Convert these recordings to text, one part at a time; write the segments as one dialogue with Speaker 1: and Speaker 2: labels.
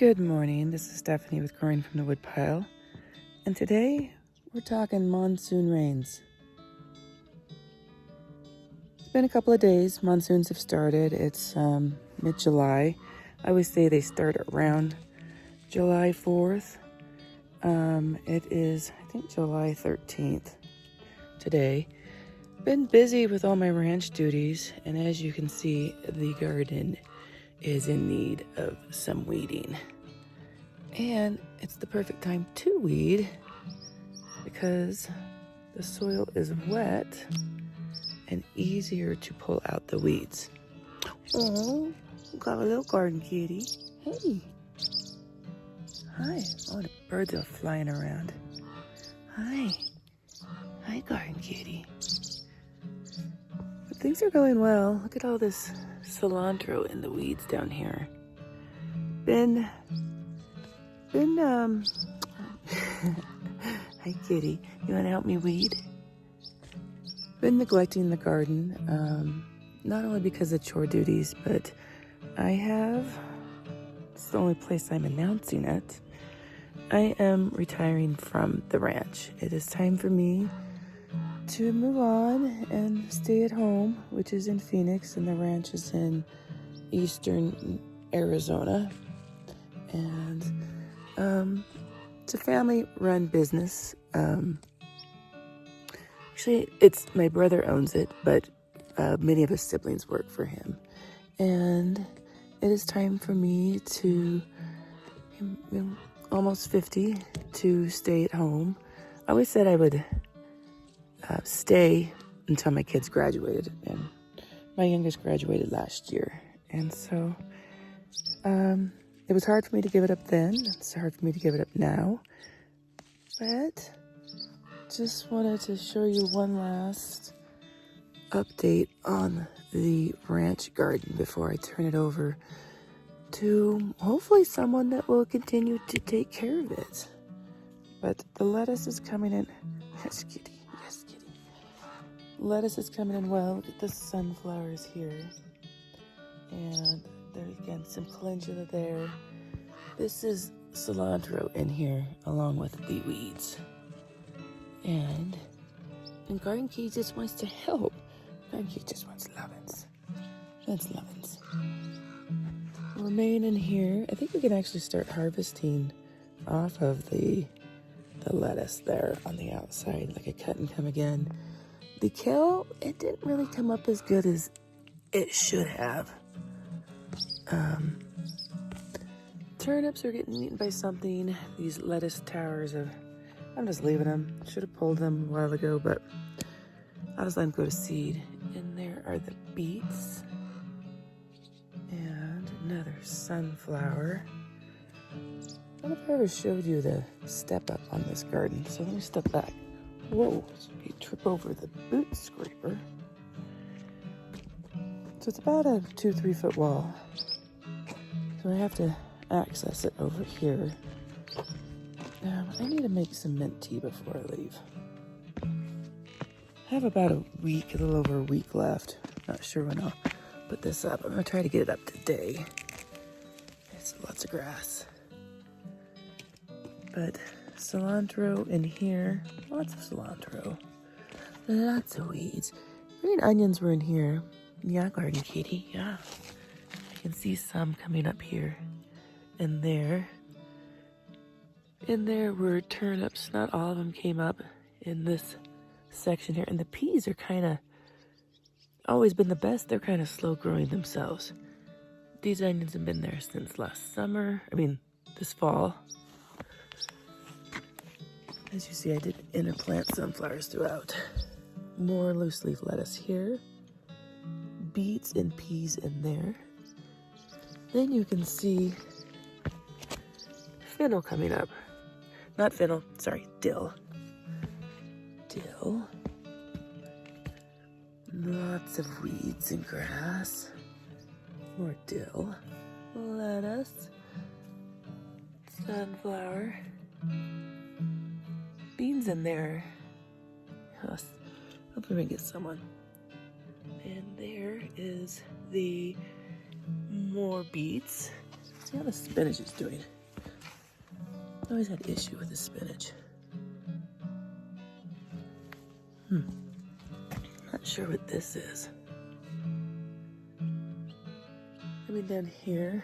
Speaker 1: Good morning, this is Stephanie with Growing from the Woodpile, and today we're talking monsoon rains. It's been a couple of days, monsoons have started. It's mid-July. I always say they start around July 4th. It is, I think, July 13th today. Been busy with all my ranch duties, and as you can see, the garden is in need of some weeding. And it's the perfect time to weed because the soil is wet and easier to pull out the weeds. Oh, got a little garden kitty. Hey. Hi. Oh, the birds are flying around. Hi. Hi, garden kitty. But things are going well. Look at all this cilantro in the weeds down here. Hi kitty, you want to help me weed? Been neglecting the garden, not only because of chore duties, but it's the only place I'm announcing it. I am retiring from the ranch. It is time for me to move on and stay at home, which is in Phoenix, and the ranch is in eastern Arizona. And it's a family-run business. Actually, it's my brother owns it, but many of his siblings work for him. And it is time for me to, almost 50, to stay at home. I always said I would stay until my kids graduated, and my youngest graduated last year. And so it was hard for me to give it up then. It's hard for me to give it up now. But just wanted to show you one last update on the ranch garden before I turn it over to hopefully someone that will continue to take care of it. But the lettuce is coming in. Yes, kitty. Yes, kitty. Lettuce is coming in well. Look at the sunflowers here. And there's again some calendula there. This is cilantro in here along with the weeds. And Garden Key just wants to help. Garden Key just wants lovin's. Wants lovin's. Remain in here. I think we can actually start harvesting off of the lettuce there on the outside, like a cut and come again. The kale, it didn't really come up as good as it should have. Turnips are getting eaten by something. These lettuce towers I'm just leaving them. Should have pulled them a while ago, but I'll just let them go to seed. And there are the beets. And another sunflower. I don't know if I ever showed you the step up on this garden, so let me step back. Whoa, you trip over the boot scraper. So it's about a 2-3 foot wall. So I have to access it over here. I need to make some mint tea before I leave. I have about a little over a week left. Not sure when I'll put this up. I'm gonna try to get it up today. It's lots of grass. But cilantro in here, lots of cilantro. Lots of weeds. Green onions were in here. Yeah, Garden Kitty, yeah. I can see some coming up here and there. And there were turnips. Not all of them came up in this section here. And the peas are kind of always been the best. They're kind of slow growing themselves. These onions have been there since this fall. As you see, I did interplant sunflowers throughout. More loose leaf lettuce here. Beets and peas in there. Then you can see fennel coming up. Not fennel, sorry, dill. Dill. Lots of weeds and grass. More dill. Lettuce. Sunflower. Beans in there. Yes. Hopefully we can get someone. And there is the more beets. See how the spinach is doing. I always had issue with the spinach. Not sure what this is. Maybe down here.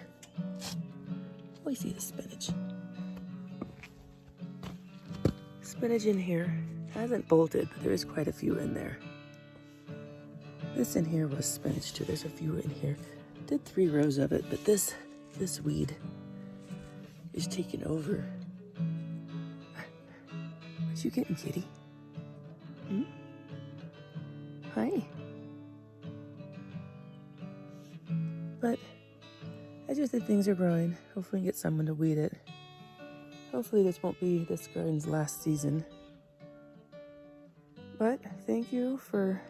Speaker 1: Oh, I see the spinach. Spinach in here. Hasn't bolted, but there is quite a few in there. This in here was spinach too. There's a few in here. Did 3 rows of it, but this weed is taking over. What you getting, kitty? Hi. But as you think things are growing, hopefully we can get someone to weed it. Hopefully this won't be this garden's last season. But thank you for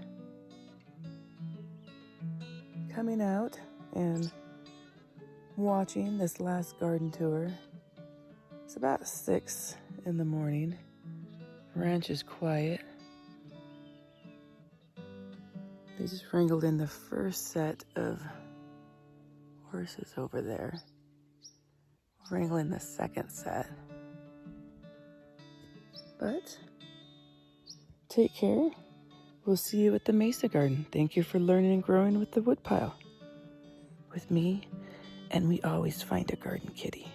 Speaker 1: coming out and watching this last garden tour. It's about 6 in the morning. Ranch is quiet. They just wrangled in the first set of horses over there. Wrangling the second set. But take care. We'll see you at the Mesa Garden. Thank you for learning and growing with the Woodpile. With me, and we always find a garden kitty.